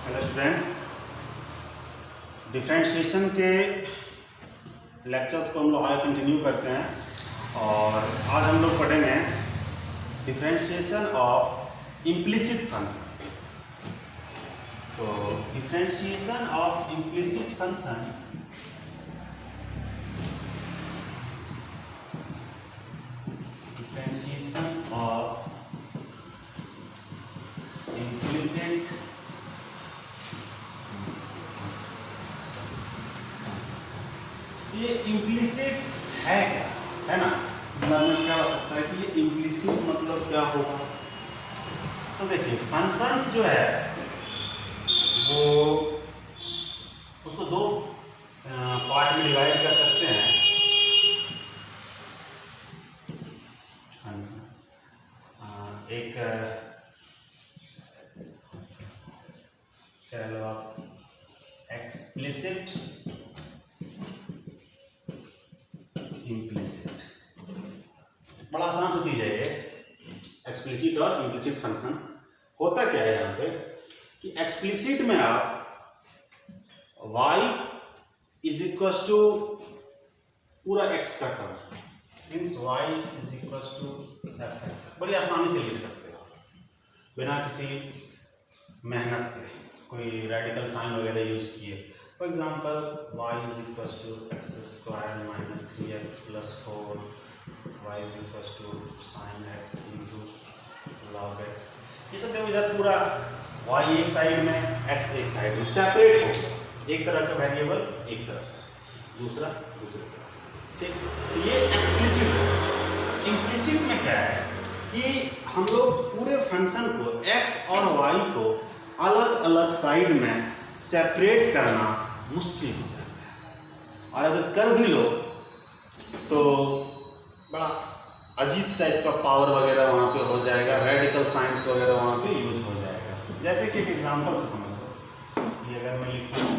Hello students, differentiation के lectures को हम लोग आगे कंटिन्यू करते हैं और आज हम लोग पढ़ेंगे डिफरेंशिएशन ऑफ इम्प्लिसिट फंक्शन। तो डिफरेंशिएशन ऑफ इम्प्लिसिट फंक्शन ये इम्प्लिसिट है क्या, है ना। दिमाग में क्या हो सकता है कि ये इम्प्लिसिट मतलब क्या होगा। तो देखिए फंक्शंस जो है वो उसको दो पार्ट में डिवाइड कर सकते हैं। फंक्शन एक कह लो आप एक्सप्लिसिट, इम्प्लिसिट। बड़ा आसान सी चीज है ये एक्सप्लिसिट और इम्प्लिसिट फंक्शन। होता क्या है यहाँ पे कि एक्सप्लिसिट में आप y इज इक्वल टू पूरा x का term means y is equal to fx बड़ी आसानी से लिख सकते हो बिना किसी मेहनत के, कोई रेडिकल साइन वगैरह यूज किए। For example y is equal to x square minus 3x plus 4, y is equal to sine x into log x। ये सब देखो इधर पूरा y एक साइड में x एक साइड में सेपरेट हो, एक तरह का वेरिएबल एक तरफ है, दूसरा दूसरी तरफ। ठीक, तो ये एक्सप्लिसिट है। इम्प्लिसिट में क्या है कि हम लोग पूरे फंक्शन को x और y को अलग अलग साइड में सेपरेट करना मुश्किल हो जाता है, और अगर कर भी लो तो बड़ा अजीब टाइप का पावर वगैरह वहाँ पे हो जाएगा, रेडिकल साइंस वगैरह वहाँ पे यूज हो जाएगा। जैसे कि एक एग्जांपल से समझो, ये अगर मैं लिखूँ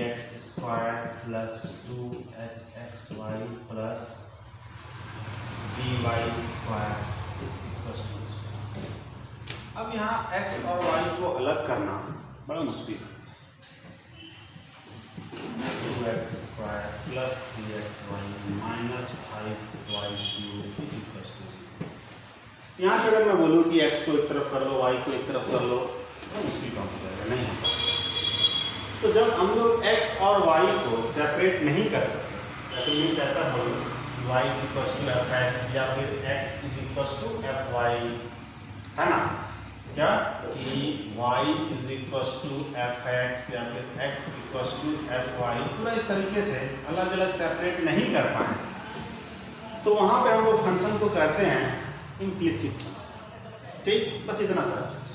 ax square plus 2hxy plus dy square is equal to, अब यहाँ x और y को अलग करना बड़ा मुश्किल है। 2x square plus 3xy minus 5y cube equal to. यहाँ पे अगर मैं बोलूँ कि x को एक तरफ कर लो y को एक तरफ कर लो तो मुश्किल काम हो जाएगा, नहीं होगा। तो जब हम लोग x और y को सेपरेट नहीं कर सकते तो मीन्स ऐसा बोलो y is equal to fx या फिर x is equal to fy, है ना। क्या कि y is equal to fx या फिर x इक्वल टू fy पूरा इस तरीके से अलग अलग सेपरेट नहीं कर पाए तो वहाँ पे हम लोग फंक्शन को कहते हैं इम्प्लिसिट फंक्शन। ठीक, बस इतना सा चीज,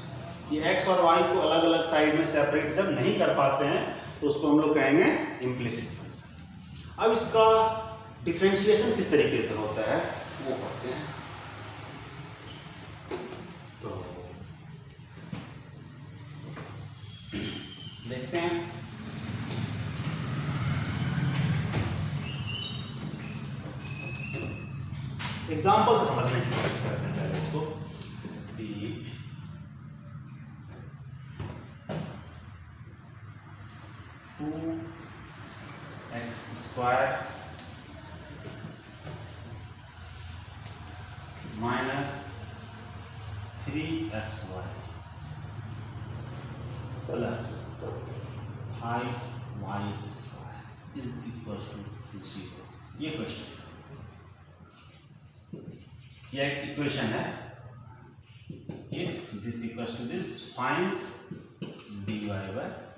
ये x और y को अलग अलग साइड में सेपरेट जब नहीं कर पाते हैं तो उसको हम लोग कहेंगे इम्प्लिसिट फंक्शन। अब इसका डिफरेंशिएशन किस तरीके से होता है वो पढ़ते हैं। तो देखते हैं। एग्जाम्पल से समझने की कोशिश करते हैं पहले इसको। 2x square minus 3xy plus 5y square is equal to 0। ये क्वेश्चन, ये इक्वेशन है। If this equal to this find dy by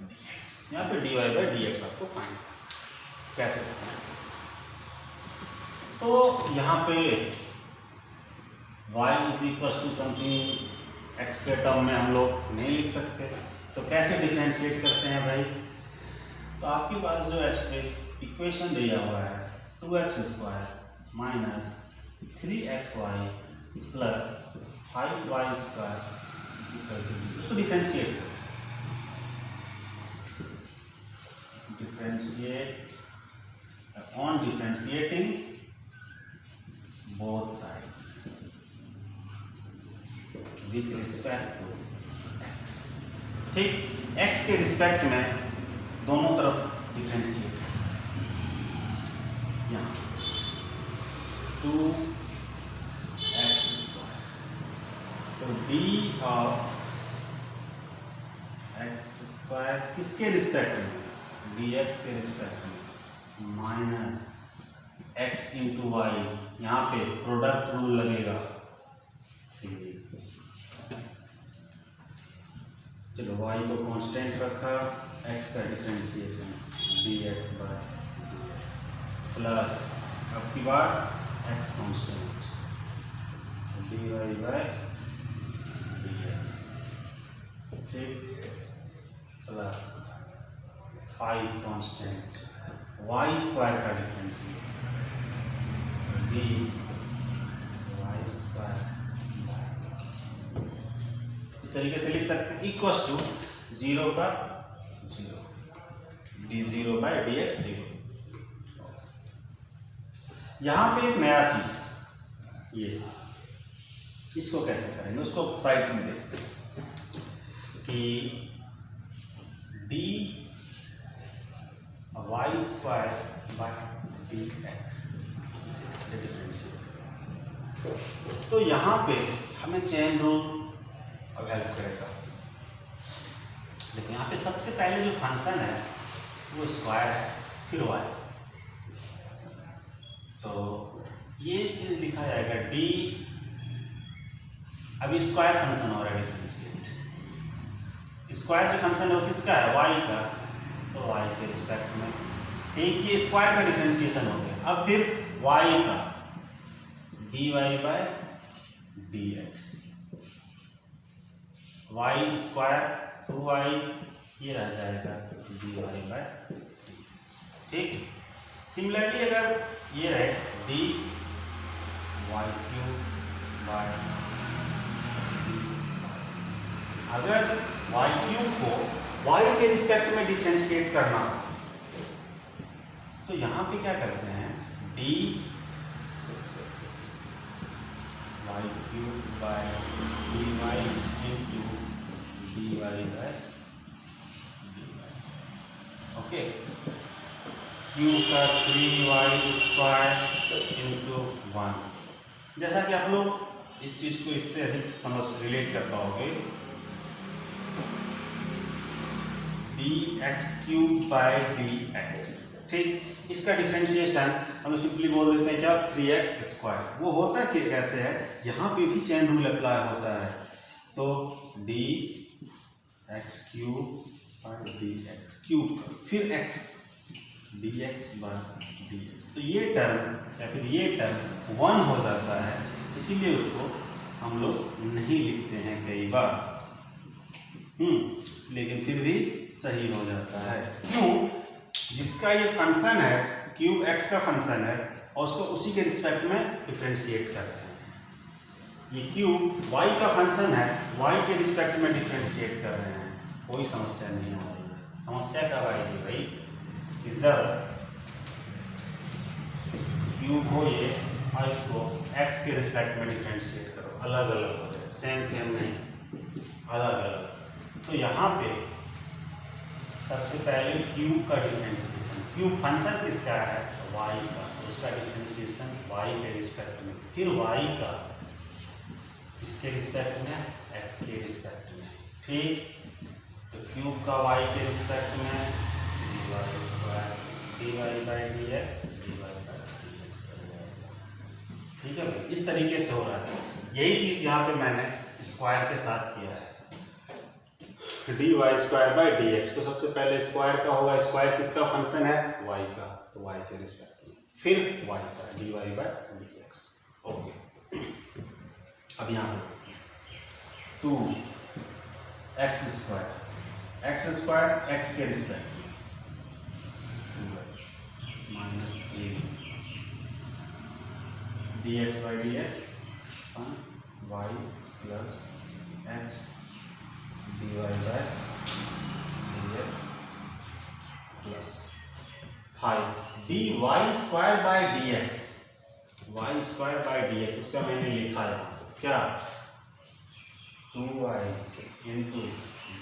dx। यहाँ पे dy बाय dx आपको फाइंड कैसे करना है। तो यहाँ पे y is equal to something x के टर्म में हम लोग नहीं लिख सकते, तो कैसे डिफरेंशिएट करते हैं भाई। तो आपके पास जो x पे इक्वेशन दिया हुआ है 2x square minus 3xy plus 5y square, उसको differentiate on differentiating both sides with respect to x। ठीक। एक्स के रिस्पेक्ट में दोनों तरफ डिफरेंशिएट यहाँ 2x², तो d ऑफ x² किसके रिस्पेक्ट में, dx के रिस्पेक्ट में, माइनस x इंटू वाई, यहाँ पे प्रोडक्ट रूल लगेगा। चलो y को कांस्टेंट रखा, x का differentiation dx by dx plus अब की बार x constant dy by dx, ठीक, प्लस 5 कांस्टेंट y² का डिफरेंशिएशन dy y²। इस तरीके से लिख सकते हैं इक्वल टू 0 का 0 d0 बाय dx 0। यहां पे एक नया चीज, ये इसको कैसे करेंगे उसको साइड में देखते हैं कि dy y² बाय dx से डिफरेंशिएट, तो यहां पे हमें चेन रूल अब हेल्प करेगा। लेकिन यहाँ पे सबसे पहले जो फंक्शन है वो स्क्वायर है, फिर y, तो ये चीज लिखा जाएगा d, अभी स्क्वायर फंक्शन हो रहा है डिफरेंशिएट, स्क्वायर जो फंक्शन है वो किसका है, y का, तो y के रिस्पेक्ट में, ठीक, ये स्क्वायर का डिफरेंशिएशन हो गया। अब फिर y का dy by dx, y² 2y, ये रह जाएगा dy बाय dx, ठीक। सिमिलरली अगर ये रहे dy³ बाय, अगर y³ को y के रिस्पेक्ट में डिफरेंशिएट करना, तो यहां पे क्या करते हैं, dy³ by dy into dy by dy, okay, cube का 3y² इंटू 1। जैसा कि आप लोग इस चीज को इससे अधिक समझ रिलेट कर पाओगे, dx³ बाय dx, ठीक, इसका डिफरेंशिएशन हम सिंपली बोल देते हैं क्या, 3x²। वो होता है कि कैसे है, यहाँ पे भी चेन रूल अप्लाई होता है, तो dx³ बाय dx क्यूब, फिर x dx बाय dx, तो ये टर्म या फिर ये टर्म 1 हो जाता है, इसीलिए उसको हम लोग नहीं लिखते हैं कई बार, लेकिन फिर भी सही हो जाता है। क्यों, जिसका ये फंक्शन है क्यूब x का फंक्शन है और उसको उसी के रिस्पेक्ट में डिफरेंशिएट कर रहे हैं, ये क्यूब y का फंक्शन है, y के रिस्पेक्ट में डिफरेंशिएट कर रहे हैं, कोई समस्या नहीं हो रही है। समस्या कब आएगी भाई, कि जब क्यूब हो ये और इसको x के रिस्पेक्ट में डिफरेंशिएट करो, अलग अलग हो जाए, सेम नहीं, अलग अलग। तो यहाँ पे सबसे पहले क्यूब का डिफरेंशिएशन, क्यूब फंक्शन किसका है, y का, तो उसका डिफरेंशिएशन y के रिस्पेक्ट में, फिर y का किसके रिस्पेक्ट में, x के रिस्पेक्ट में, ठीक। तो क्यूब का y के रिस्पेक्ट में dy² बाय dx ठीक है भाई, इस तरीके से हो रहा है। यही चीज यहाँ पे मैंने स्क्वायर के साथ किया है, dy² बाय dx, तो सबसे पहले स्क्वायर का होगा, स्क्वायर किसका फंक्शन है, y का, तो y के रिस्पेक्ट में, फिर y का dy बाय dx, ओके। अब यहाँ पे 2x² x के रिस्पेक्ट में, minus 3 dx by dx y plus x dy by dx plus 5 dy² by dx, y² by dx, उसका मैंने लिखा है क्या, 2y इंटू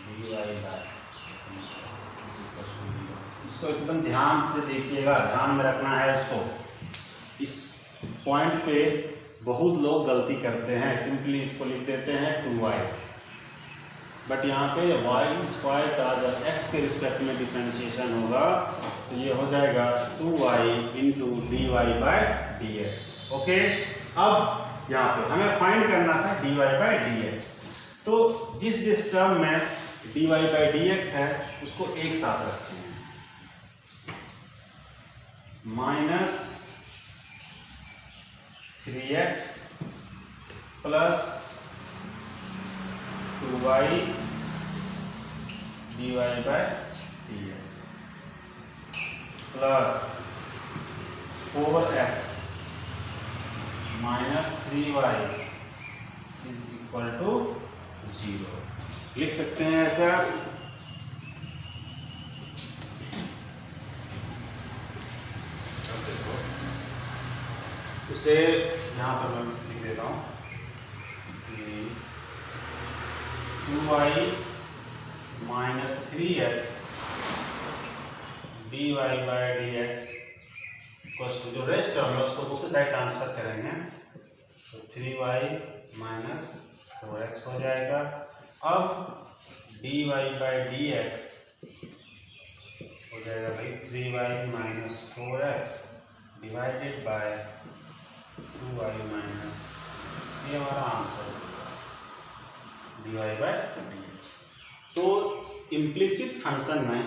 dy बाय इसको एकदम ध्यान से देखिएगा, ध्यान में रखना है इसको। इस पॉइंट पे बहुत लोग गलती करते हैं, सिंपली इसको लिख देते हैं 2y, बट यहाँ पे y स्क्वायर का जब x के रिस्पेक्ट में डिफ्रेंशिएशन होगा तो ये हो जाएगा 2y into d y by d x. Okay, अब यहाँ पे हमें फाइंड करना था dy बाई डी एक्स, तो जिस टर्म में dy बाई डी एक्स है उसको एक साथ रखते हैं, minus 3x plus 2y dy by d x plus 4x minus 3y is equal to 0। लिख सकते हैं ऐसा। उसे यहाँ पर मैं लिख देता हूँ कि 2y minus 3x dy by d x जो रेस्ट टर्म है उसको दूसरी साइड ट्रांसफर करेंगे तो 3y माइनस 4x हो जाएगा। अब dy बाई डी एक्स हो जाएगा भाई 3y minus 4x divided by 2y minus, ये हमारा answer dy by d x. तो इम्प्लिसिट फंक्शन में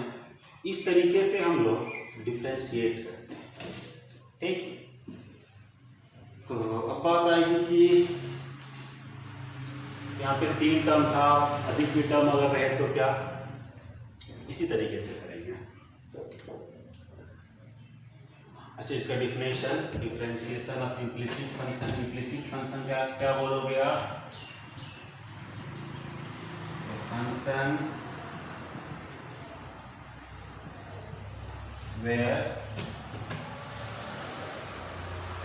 इस तरीके से हम लोग डिफ्रेंशिएट करते हैं, ठीक। तो अब बात आएगी कि यहाँ पे 3 टर्म था, अधिक भी टर्म अगर रहे तो क्या, इसी तरीके से करेंगे। अच्छा, इसका differentiation of implicit function. Implicit function क्या बोलोगे आप? Function where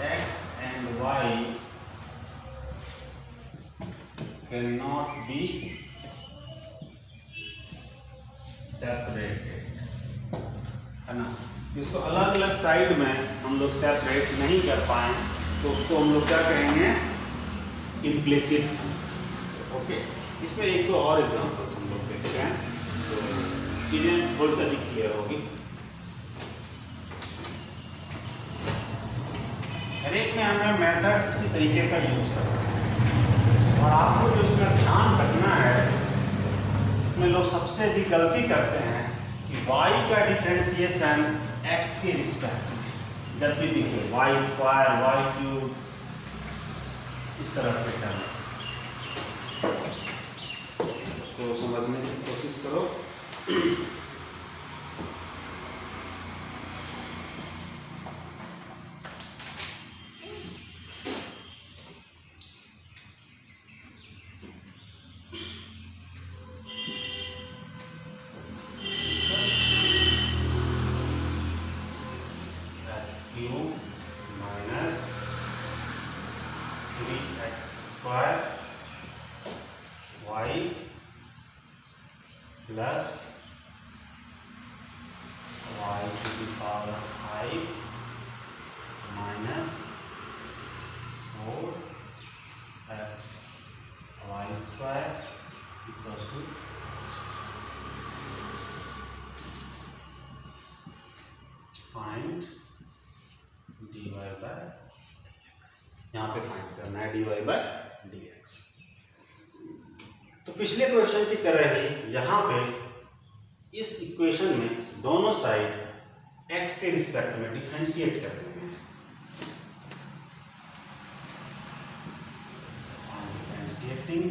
x and y cannot be separated, है ना। इसको अलग अलग साइड में हम लोग सेपरेट नहीं कर पाए तो उसको हम लोग क्या कहेंगे? Implicit function. ओके, इसमें एक दो और एग्जांपल्स हम लोग देखते हैं तो चीज़ें थोड़ी सी अधिक क्लियर होगी। हर एक में हमें मेथड इसी तरीके का यूज करना है, और आपको जो इसमें ध्यान रखना है, इसमें लोग सबसे अधिक गलती करते हैं कि y का डिफरेंशिएशन x के रिस्पेक्ट में जब भी दिखे y स्क्वायर y क्यूब इस तरह के टर्म, उसको समझने की कोशिश करो। Minus 3x square y plus y to the power 5 minus 4x y square equals to find dy by dx। यहाँ पे फाइंड करना है dy बाई dx। तो पिछले क्वेश्चन की तरह ही यहाँ पे इस इक्वेशन में दोनों साइड x के रिस्पेक्ट में डिफरेंशिएट कर देंगे। Differentiating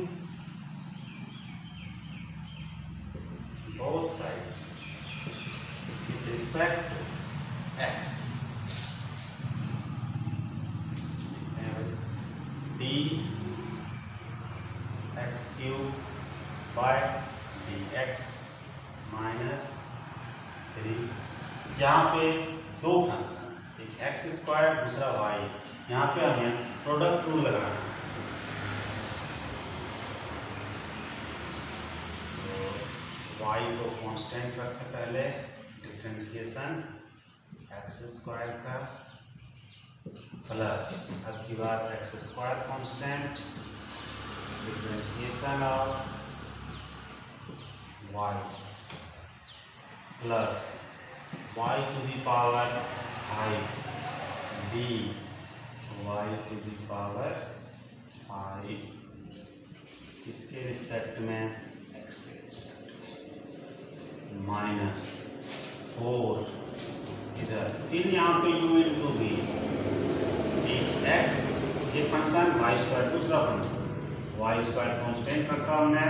both sides with respect to x, d x cube by dx minus 3। यहाँ पे दो फंक्शन, एक एक्स स्क्वायर दूसरा वाई, यहाँ पे हमें प्रोडक्ट रूल लगाना है। तो वाई को कांस्टेंट रखें पहले, डिफरेंशिएशन एक्स स्क्वायर का प्लस अब की बात x square constant differentiation of y plus y to the power 5 d y to the power 5 इसके रिस्पेक्ट में x के रिस्पेक्ट में माइनस 4 इधर फिर यहाँ पे u इंटू वी x ये फंक्शन y स्क्वायर दूसरा फंक्शन y स्क्वायर कॉन्स्टेंट रखा हमने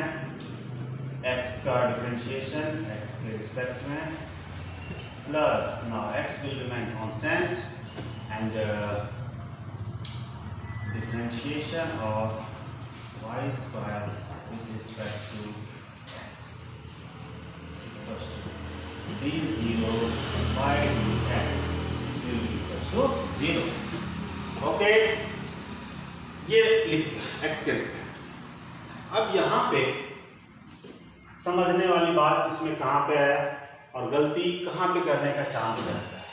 x का डिफरेंशिएशन x के रिस्पेक्ट में plus now x will remain constant and differentiation of y square with respect to x equals to d0 by dx will be equals to 0. Okay ये लिख दिया x के respect. अब यहाँ पे समझने वाली बात इसमें कहाँ पे है और गलती कहाँ पे करने का चांस रहता है,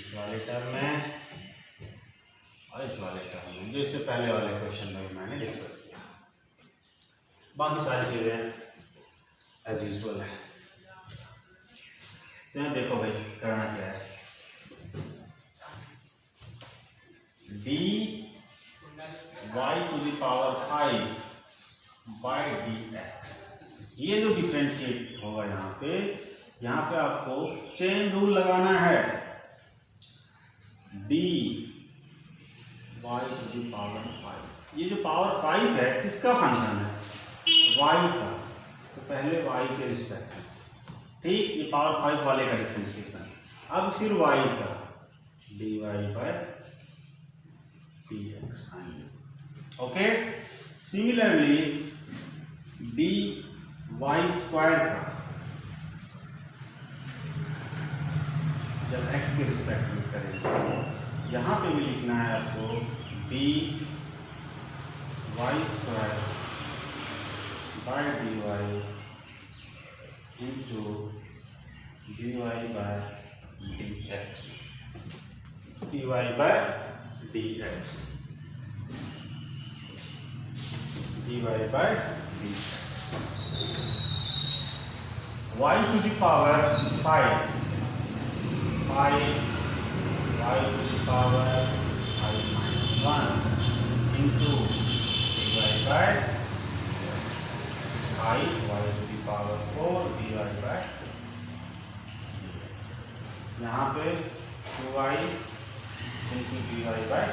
इस वाले टर्म में और इस वाले टर्म में, जो इससे पहले वाले क्वेश्चन में मैंने डिस्कस किया। बाकी सारी चीजें एज यूजुअल है। तो देखो भाई करना क्या है, d y to the power 5 by d x, ये जो डिफरेंशिएट होगा यहाँ पे आपको चेन रूल लगाना है। D y to the power 5, ये जो पावर 5 है किसका फंक्शन है, y का, तो पहले y के रिस्पेक्ट में, ठीक, ये पावर 5 वाले का डिफरेंशिएशन। अब फिर y का d y by d x finally. Okay, similarly d y square का जब x के रिस्पेक्ट में करेंगे, यहाँ पे भी लिखना है आपको d y square by d y into d y by d x, d y by d x, d y by d x, y to the power 5 y to the power 5 minus 1 into dy by 5 y to the power 4 dy by dx। यहाँ पे 2y into dy by,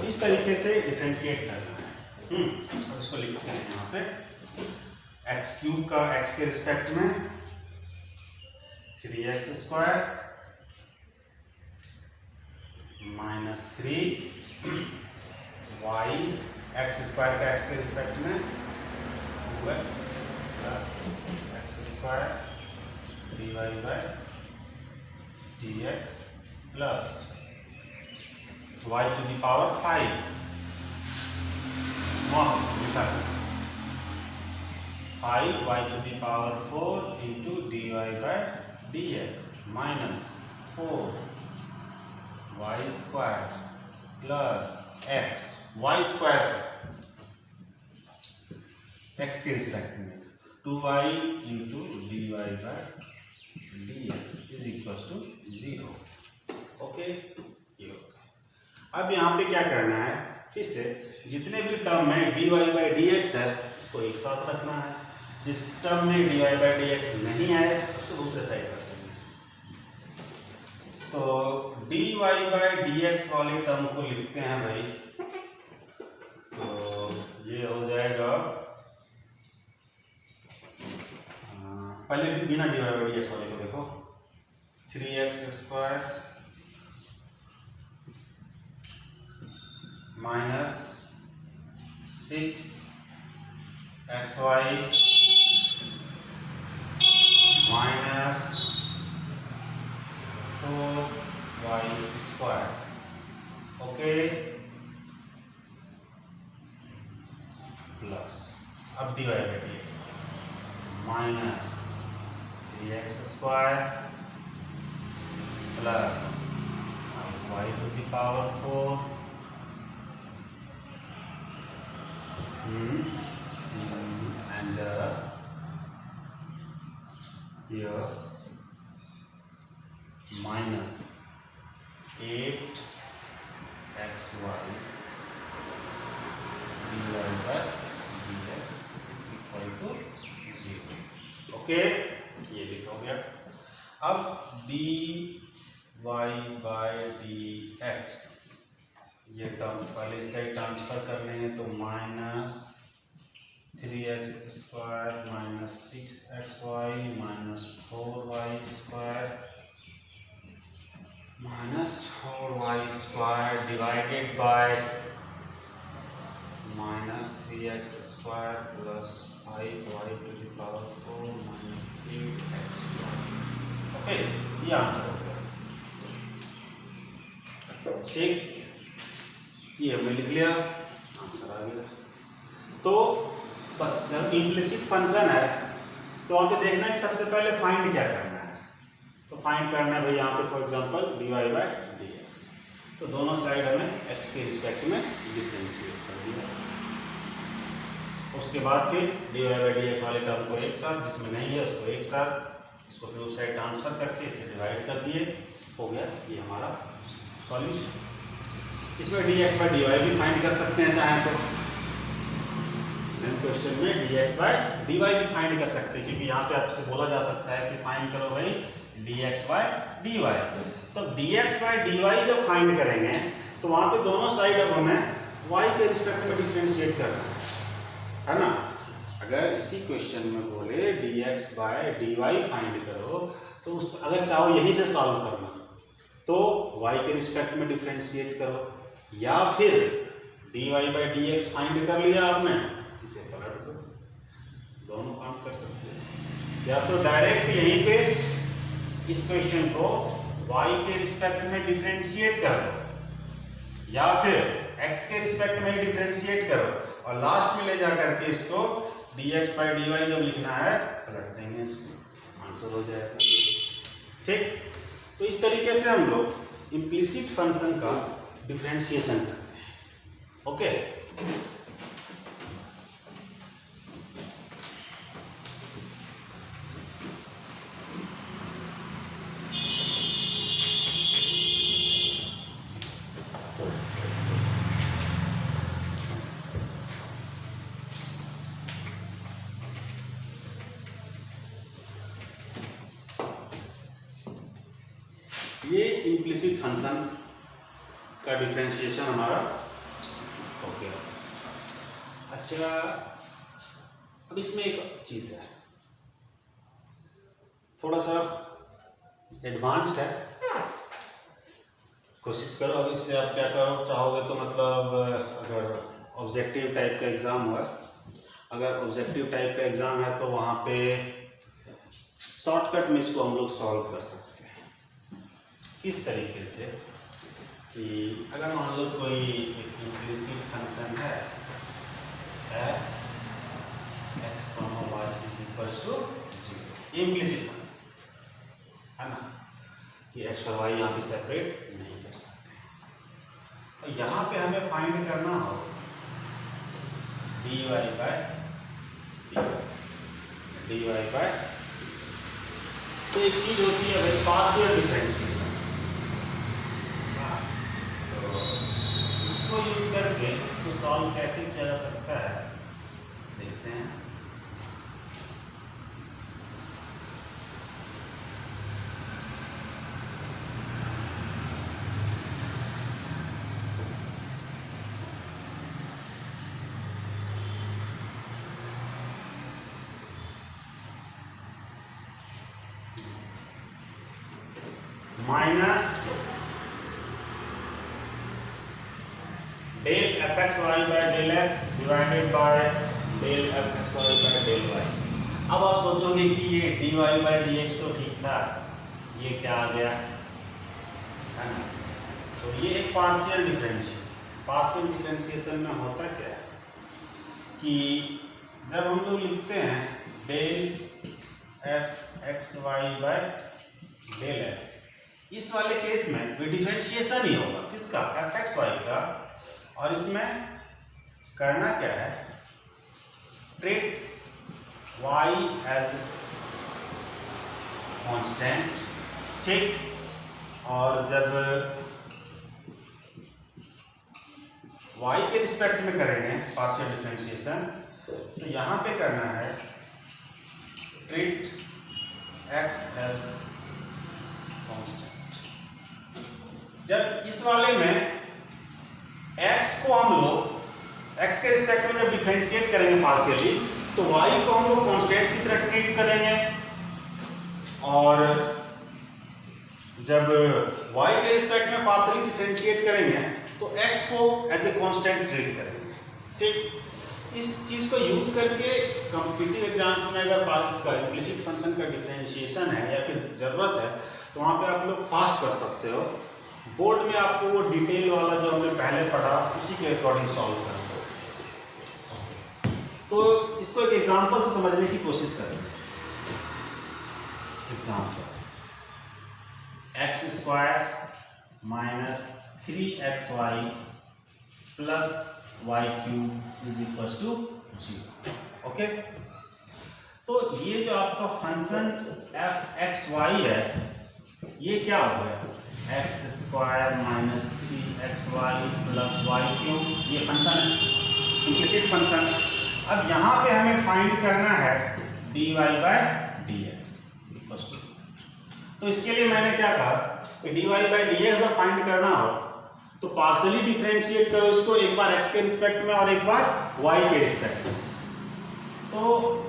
इस तरीके से differentiate करना है। अब इसको लिखते हैं यहाँ पे x क्यूब का x के रिस्पेक्ट में 3x square minus 3 y x square का x के रिस्पेक्ट में 2x plus x square dy by dx plus y to the power 5 5y to the power 4 into dy by dx minus 4 y square plus x, y square x के respect में 2y into dy by dx is equal to 0। Okay, ये हो गया। अब यहाँ पे क्या करना है, फिर से जितने भी टर्म में dy बाय dx है उसको एक साथ रखना है, जिस टर्म में dy बाय dx नहीं है उसको दूसरे साइड रखेंगे। तो dy बाय dx वाले टर्म को लिखते हैं भाई, तो ये हो जाएगा, पहले बिना dy बाय dx वाले को देखो, 3x square minus 6xy minus 4y square. Okay, plus अब dy by dx minus 3x² plus y to the power 4 and here minus 8xy divided by dx equal to 0. Okay, ये लिखा हो गया। अब dy by dx ये term पहले इस side transfer कर लेंगे तो minus 3x² minus 6xy minus 4y² minus 4y² divided by minus 3x² plus 5y to the power 4 minus 8xy। Okay, ये आंसर हो गया। ठीक, ये हमने लिख लिया, आंसर आ गया। तो बस जब इम्प्लिसिट फंक्शन है तो वहाँ पे देखना है सबसे पहले फाइंड क्या करना है। तो फाइंड करना है भाई यहाँ पे for example dy by dx। तो दोनों साइड हमें x के रिस्पेक्ट में डिफरेंशिएट कर दिया। उसके बाद फिर dy by dx वाले टर्म को एक साथ, जिसमें नहीं है उसको एक साथ, इसको फिर उस साइड ट्रांसफर करके इससे डिवाइड कर दिए, हो गया ये हमारा सॉल्यूशन। इसमें dx by dy भी फाइंड कर सकते हैं चाहें तो, सेम क्वेश्चन में dx by dy भी फाइंड कर सकते हैं, क्योंकि यहाँ पे आपसे बोला जा सकता है कि फाइंड करो भाई dx by dy। तो dx by dy जब फाइंड करेंगे तो वहाँ पे दोनों साइड अब हमें y के रिस्पेक्ट में डिफरेंशिएट करना है ना। अगर इसी क्वेश्चन में बोले dx by dy फाइंड करो तो उस अगर चाहो यही से सॉल्व करना तो y के रिस्पेक्ट में डिफरेंशिएट करो, या फिर dy by dx फाइंड कर लिया आपने, इसे पलट दो, दोनों काम कर सकते हैं। या तो डायरेक्ट यहीं पे इस क्वेश्चन को y के रिस्पेक्ट में डिफरेंशिएट कर दो, या फिर x के रिस्पेक्ट में ही डिफरेंशिएट करो, और लास्ट में ले जाकर के इसको dx by dy जब लिखना है पलट देंगे, इसको आंसर हो जाएगा। ठीक, तो इस तरीके से हम लोग इम्प्लिसिट फंक्शन का डिफरेंशिएशन करते हैं। ओके, ये इम्प्लिसिट फंक्शन का डिफरेंशिएशन हमारा हो गया। अच्छा, अब इसमें एक चीज़ है, थोड़ा सा एडवांस्ड है, कोशिश करो। अब इससे आप क्या करो चाहोगे तो मतलब अगर ऑब्जेक्टिव टाइप का एग्ज़ाम हुआ, अगर ऑब्जेक्टिव टाइप का एग्ज़ाम है तो वहाँ पे शॉर्टकट में इसको हम लोग सॉल्व कर सकते हैं। किस तरीके से कि अगर मान लो कोई इम्प्लिसिट फंक्शन है x, y is equals to 0, implicit function है ना, कि x और y यहाँ पे सेपरेट नहीं कर सकते। तो यहाँ पे हमें फाइंड करना हो dy by dx। तो एक चीज होती है भाई पार्शियल डिफरेंशिएशन, तो इसको यूज करके इसको सॉल्व कैसे किया जा सकता है देखते हैं। Minus del f x y by del x divided by del f x y by del y. अब आप सोचोगे कि ये d y by d x तो ठीक था, ये क्या आ गया है ना। तो ये एक पार्शियल डिफरेंशिएशन में होता क्या है कि जब हम लोग लिखते हैं del f x y by del x. इस वाले केस में भी डिफरेंशिएशन ही होगा किसका, एफ एक्स वाई का, और इसमें करना क्या है, ट्रीट वाई एज कांस्टेंट, ठीक। और जब y के रिस्पेक्ट में करेंगे पार्शियल डिफरेंशिएशन, तो यहां पे करना है ट्रीट x एज कांस्टेंट। जब इस वाले में x को हम लोग x के रिस्पेक्ट में जब डिफरेंशिएट करेंगे पार्शियली, तो y को हम लोग कांस्टेंट की तरह ट्रीट करेंगे, और जब y के रिस्पेक्ट में पार्शियली डिफरेंशिएट करेंगे तो x को एज ए कांस्टेंट ट्रीट करेंगे, ठीक। इस चीज को यूज करके कॉम्पिटिटिव एग्जाम्स में अगर इसका इम्प्लिसिट फंक्शन का डिफरेंशिएशन है या फिर जरूरत है तो वहां पे आप लोग फास्ट कर सकते हो। बोर्ड में आपको वो डिटेल वाला जो हमने पहले पढ़ा उसी के अकॉर्डिंग सॉल्व करना है। तो इसको एक एग्जांपल से समझने की कोशिश करें। Example x square minus 3xy plus y cube is equal to 0। Okay, तो ये जो आपका फंक्शन एफ एक्स वाई है ये क्या हो गया, x square minus 3xy plus y cube, ये फंक्शन है, इम्प्लिसिट फंक्शन। अब यहाँ पे हमें फाइंड करना है dy बाय dx। तो इसके लिए मैंने क्या कहा कि dy बाय dx जब फाइंड करना हो तो पार्शियली डिफरेंशिएट करो इसको, एक बार x के रिस्पेक्ट में और एक बार y के रिस्पेक्ट में। तो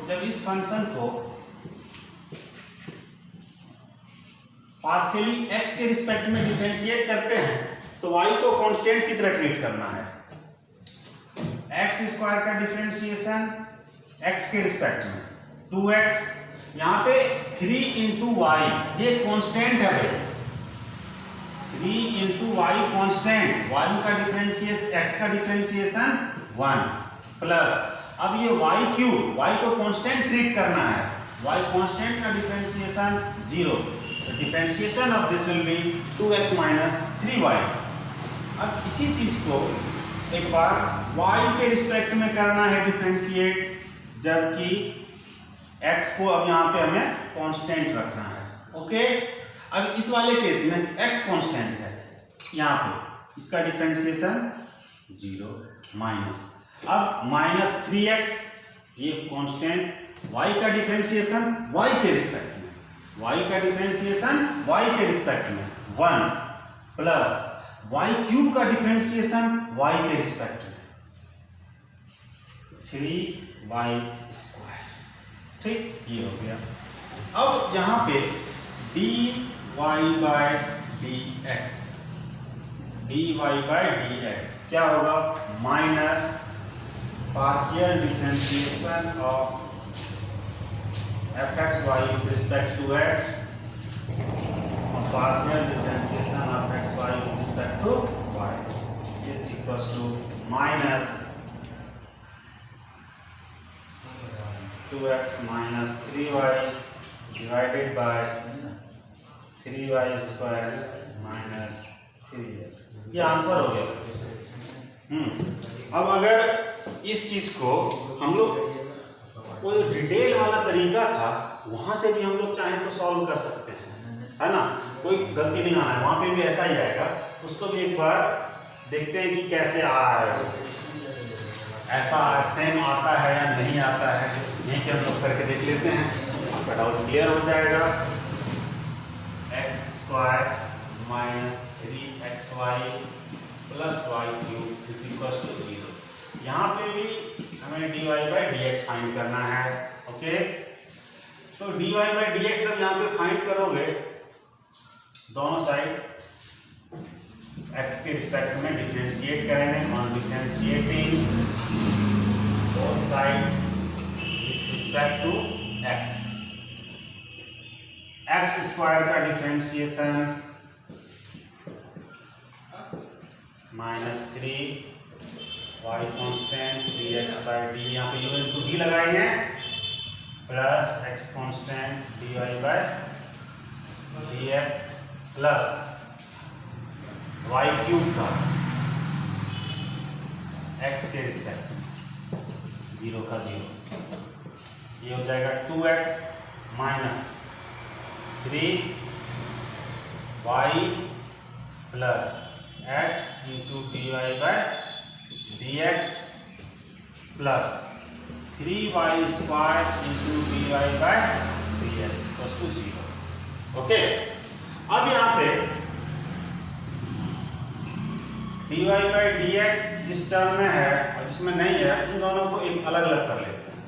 जब इस फंक्शन को पार्शियली x के रिस्पेक्ट में डिफरेंशिएट करते हैं तो y को कांस्टेंट की तरह ट्रीट करना है। x स्क्वायर का डिफरेंशिएशन x के रिस्पेक्ट में 2x, यहाँ पे 3 इंटू वाई, ये कांस्टेंट है भाई, 3 इंटू वाई कॉन्स्टेंट, y का डिफरेंशिएशन x का डिफरेंशिएशन 1 प्लस, अब ये y क्यूब, y को कांस्टेंट ट्रीट करना है, y कांस्टेंट का डिफरेंशिएशन 0, तो differentiation of this will be 2x minus 3y। अब इसी चीज को एक बार y के रिस्पेक्ट में करना है डिफरेंशिएट, जबकि x को अब यहाँ पे हमें कांस्टेंट रखना है। ओके, अब इस वाले केस में x कांस्टेंट है, यहाँ पे इसका डिफरेंशिएशन 0 माइनस, अब माइनस 3x, ये कांस्टेंट, y का डिफरेंशिएशन y के रिस्पेक्ट में, y का डिफरेंशिएशन y के रिस्पेक्ट में 1 प्लस y क्यूब का डिफरेंशिएशन y के रिस्पेक्ट में 3y स्क्वायर, ठीक, ये हो गया। अब यहाँ पे dy by dx, dy by dx क्या होगा, minus partial differentiation of fxy with respect to x और partial differentiation of xy with respect to y is equals to minus 2x minus 3y divided by 3y square minus 3x, ये answer हो गया। अब अगर इस चीज को हम लोग वो जो डिटेल वाला तरीका था वहां से भी हम लोग चाहें तो सॉल्व कर सकते हैं, है ना, कोई गलती नहीं आना है, वहां पे भी ऐसा ही आएगा, उसको भी एक बार देखते हैं कि कैसे आ रहा है, ऐसा सेम आता है या नहीं आता है, यहीं पे हम लोग करके देख लेते हैं, आपका डाउट क्लियर हो जाएगा। X square minus 3xy plus y cube is equal to 0। यहाँ पे भी हमें dy बाई dx फाइंड करना है। ओके, तो dy बाई dx जब यहाँ पे फाइंड करोगे दोनों साइड x के रिस्पेक्ट में डिफरेंशिएट करेंगे, on differentiating both sides with respect to x, x square का differentiation minus 3 y constant 3x by D, यहाँ पे u इंटू वी लगाएंगे plus x constant dy by dx plus y cube का x के रिस्पेक्ट 0 का 0, ये हो जाएगा 2x माइनस 3y प्लस x into dy by dx plus 3y square into dy by dx equals to 0। Okay, अब यहाँ पे dy बाई dx जिस टर्म में है और जिसमें नहीं है उन दोनों को एक अलग अलग कर लेते हैं।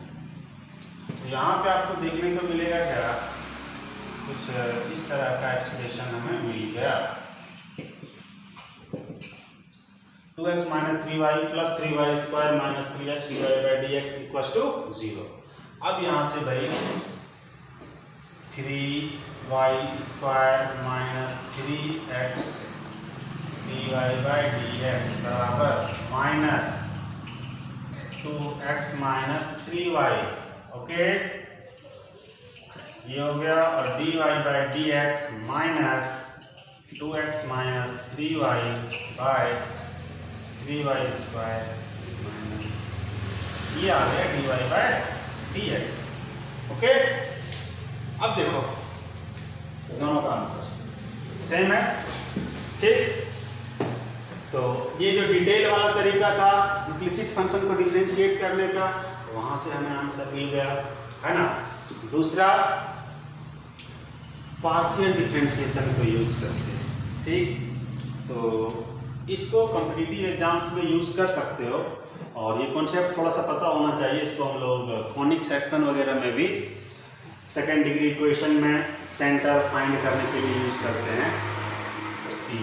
तो यहाँ पे आपको देखने को मिलेगा क्या, कुछ इस तरह का एक्सप्रेशन हमें मिल गया, 2x minus 3y plus 3y square minus 3x dy by dx equals to 0। अब यहाँ से भाई 3y square minus 3x dy by dx बराबर minus 2x minus 3y। Okay, ये हो गया, और dy by dx minus 2x minus 3y by 3y square minus, ये आ गया dy बाई dx। ओके, अब देखो दोनों का आंसर सेम है, ठीक। तो ये जो डिटेल वाला तरीका था इम्प्लिसिट फंक्शन को डिफरेंशिएट करने का, वहां से हमें आंसर मिल गया, है ना। दूसरा पार्शियल डिफरेंशिएशन को यूज करते हैं, ठीक। तो इसको कॉम्पिटिटिव एग्जाम्स में यूज कर सकते हो, और ये कॉन्सेप्ट थोड़ा सा पता होना चाहिए। इसको हम लोग फोनिक सेक्शन वगैरह में भी सेकेंड डिग्री इक्वेशन में सेंटर फाइंड करने के लिए यूज करते हैं कि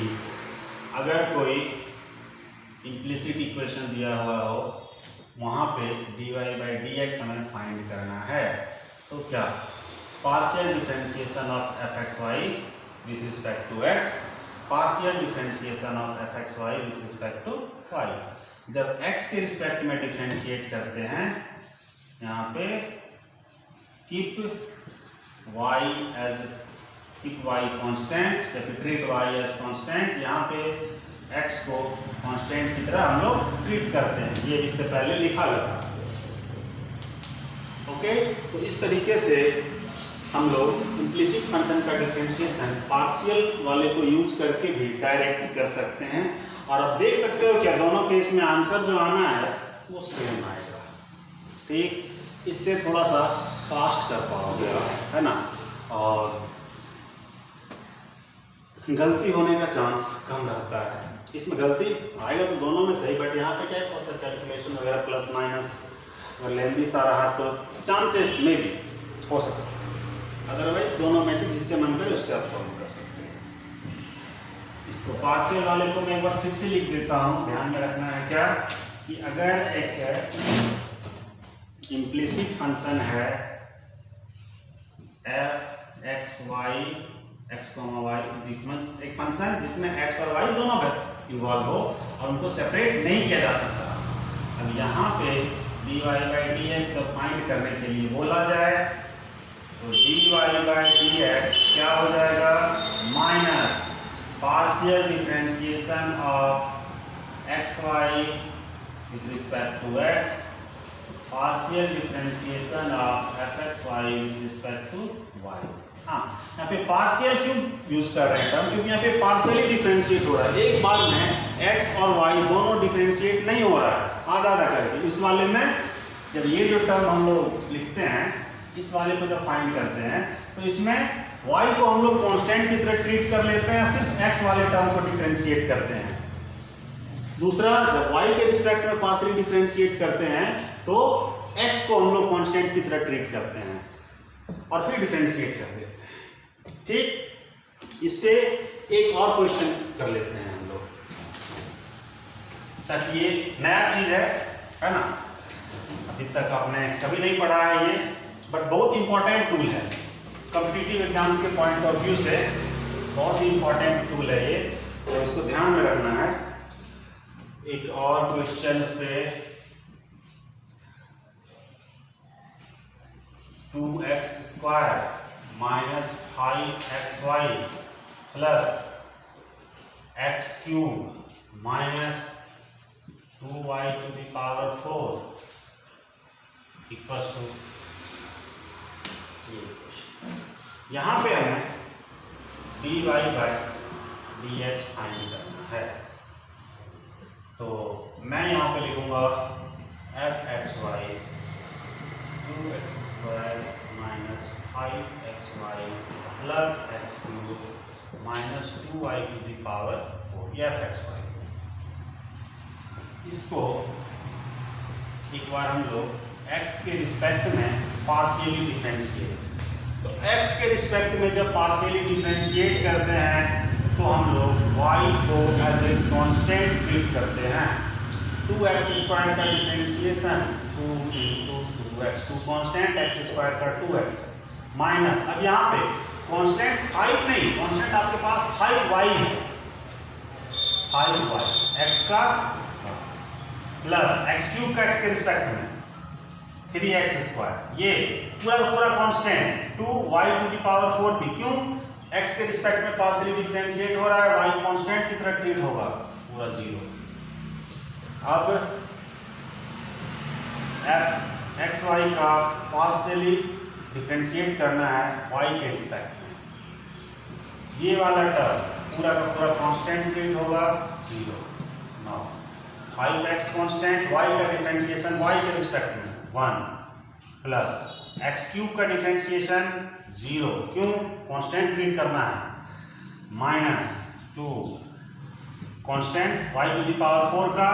अगर कोई इम्प्लिसिट इक्वेशन दिया हुआ हो, वहाँ पे dy बाई dx हमें फाइंड करना है, तो क्या partial differentiation of fxy with respect to x, partial differentiation of fxy with respect to y। जब x के रिस्पेक्ट में डिफरेंशिएट करते हैं, यहाँ पे keep y constant, treat y as constant, यहाँ पे x को कांस्टेंट की तरह हम लोग ट्रीट करते हैं, ये इससे पहले लिखा गया था। ओके, तो इस तरीके से हम लोग इम्प्लिसिट फंक्शन का डिफरेंशिएशन पार्शियल वाले को यूज करके भी डायरेक्ट कर सकते हैं, और अब देख सकते हो क्या दोनों केस में आंसर जो आना है वो सेम आएगा, ठीक। इससे थोड़ा सा फास्ट कर पाओगे, है ना, और गलती होने का चांस कम रहता है। इसमें गलती आएगा तो दोनों में सही, बट यहाँ पे क्या है, थोड़ा सा कैलकुलेशन वगैरह प्लस माइनस अगर लेंदी सा रहा तो चांसेस में भी हो सकता है, अदरवाइज दोनों में से जिससे मन करे उससे आप सॉल्व कर सकते हैं। इसको पार्शियल वाले को मैं एक बार फिर से लिख देता हूँ, ध्यान में रखना है क्या, कि अगर एक इम्प्लिसिट फंक्शन है f x y x, y is equal एक फंक्शन जिसमें x और y दोनों इन्वॉल्व हो और उनको सेपरेट नहीं किया जा सकता। अब यहाँ पे dy बाई dx जब फाइंड करने के लिए बोला जाए तो dy बाई dx क्या हो जाएगा, minus partial differentiation of x y with respect to x, partial differentiation of fxy with respect to y। हाँ, यहाँ पे पार्शियल क्यों यूज कर रहे हैं टर्म, क्योंकि यहाँ पे पार्शियली डिफरेंशिएट हो रहा है, एक बार में x और y दोनों डिफरेंशिएट नहीं हो रहा है, आधा आधा करके। इस वाले में जब ये जो टर्म हम लोग लिखते हैं, इस वाले को जब फाइंड करते हैं तो इसमें y को हम लोग कांस्टेंट की तरह ट्रीट कर लेते हैं, सिर्फ x वाले टर्म को डिफरेंशिएट करते हैं। दूसरा, जब y के रिस्पेक्ट में पार्शियली डिफरेंशिएट करते हैं तो x को हम लोग कांस्टेंट की तरह ट्रीट करते हैं और फिर डिफरेंशिएट कर देते हैं, ठीक। इस पे एक और क्वेश्चन कर लेते हैं हम लोग, ताकि ये नया चीज है ना, अभी तक आपने कभी नहीं पढ़ा है ये, बट बहुत इंपॉर्टेंट टूल है कॉम्पिटिटिव एग्जाम्स के पॉइंट ऑफ व्यू से, बहुत ही इंपॉर्टेंट टूल है ये, तो इसको ध्यान में रखना है। एक और क्वेश्चन पे 2x² minus 5xy plus x³ minus 2y to the power 4 equals to ये क्वेश्चन। यहाँ पे हमें dy बाई dx फाइंड करना है, तो मैं यहाँ पे लिखूंगा fxy 2x² minus 5xy plus x³ minus 2y to the power 4 ये fxy। इसको एक बार हम लोग x के रिस्पेक्ट में पार्शियली डिफरेंशिएट, तो x के रिस्पेक्ट में जब पार्शियली डिफरेंशिएट करते हैं तो हम लोग y को एज ए कांस्टेंट ट्रीट करते हैं। 2x² का differentiation 2 into 2x, 2 constant x² का 2x माइनस, अब यहाँ पे कांस्टेंट 5 नहीं, कांस्टेंट आपके पास 5y है, 5y x का प्लस x³ का x के रिस्पेक्ट में 3x², ये पूरा पूरा constant 2y to the power 4 भी, क्यों x के रिस्पेक्ट में पार्शियली डिफरेंशिएट हो रहा है, y कांस्टेंट की तरह ट्रीट होगा पूरा 0। अब xy का पार्शियली डिफरेंशिएट करना है y के रिस्पेक्ट में, ये वाला टर्म पूरा का पूरा कांस्टेंट ट्रीट होगा 0। नाउ 5x कांस्टेंट, y का डिफरेंशिएशन y के रिस्पेक्ट में 1 प्लस x³ का डिफरेंशिएशन 0, क्यों कांस्टेंट ट्रीट करना है, minus 2 constant y to the power 4 का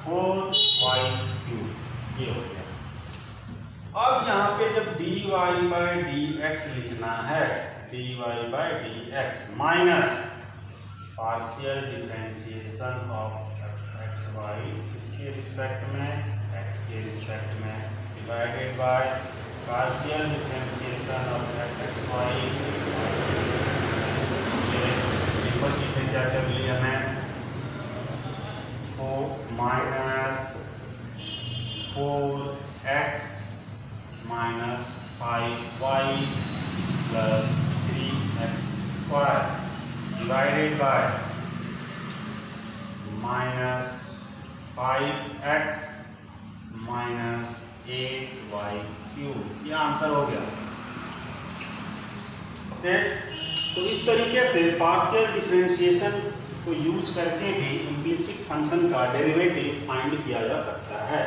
4y³, ये हो गया। अब यहाँ पे जब dy बाई dx लिखना है, dy by dx minus partial differentiation of xy किसके रिस्पेक्ट में, x के रिस्पेक्ट में, divided by partial differentiation of xy, ये चीजें क्या कर ली हमें, 4 minus 4x minus 5y plus 3x² divided by minus 5x minus 8y³, ये आंसर हो गया। ओके, तो इस तरीके से पार्शियल डिफरेंशिएशन को यूज करके भी इम्प्लिसिट फंक्शन का डेरिवेटिव फाइंड किया जा सकता है।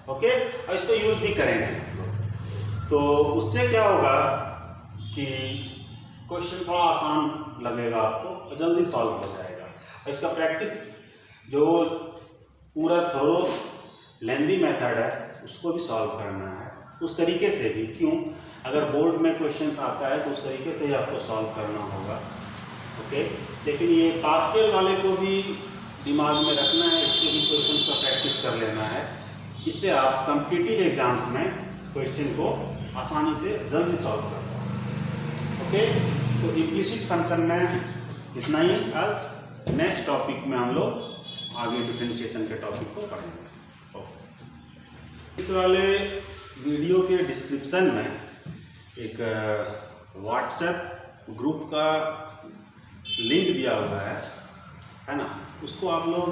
ओके, और इसको यूज भी करेंगे, तो उससे क्या होगा कि क्वेश्चन थोड़ा आसान लगेगा आपको और जल्दी सॉल्व हो जाएगा। और इसका प्रैक्टिस जो पूरा थोरो लेंदी मेथड है उसको भी सॉल्व करना है उस तरीके से भी, क्यों अगर बोर्ड में क्वेश्चंस आता है तो उस तरीके से ही आपको सॉल्व करना होगा। ओके, लेकिन ये पार्शियल वाले को भी दिमाग में रखना है, इसके भी क्वेश्चंस का प्रैक्टिस कर लेना है, इससे आप कॉम्पिटिटिव एग्जाम्स में क्वेश्चन को आसानी से जल्दी सॉल्व कर पाओगे। ओके, तो इम्प्लिसिट फंक्शन में इतना ही। आज नेक्स्ट टॉपिक में हम लोग आगे डिफरेंशिएशन के टॉपिक को पढ़ेंगे। इस वाले वीडियो के डिस्क्रिप्शन में एक व्हाट्सएप ग्रुप का लिंक दिया हुआ है ना, उसको आप लोग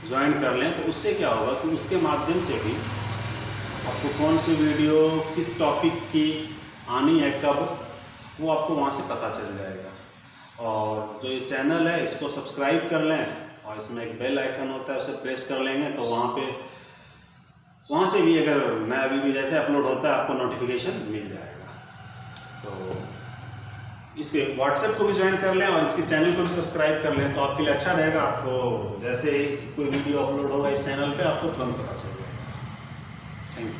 ज्वाइन कर लें, तो उससे क्या होगा कि उसके माध्यम से भी आपको कौन सी वीडियो किस टॉपिक की आनी है कब, वो आपको वहाँ से पता चल जाएगा। और जो ये चैनल है इसको सब्सक्राइब कर लें और इसमें एक बेल आइकन होता है उसे प्रेस कर लेंगे, तो वहाँ से भी अगर नया वीडियो जैसे अपलोड होता है आपको नोटिफिकेशन मिल जाएगा। तो इसके व्हाट्सएप को भी ज्वाइन कर लें और इसके चैनल को भी सब्सक्राइब कर लें, तो आपके लिए अच्छा रहेगा। आपको जैसे ही कोई वीडियो अपलोड होगा इस चैनल पे आपको तुरंत पता चल जाएगा। Thank you.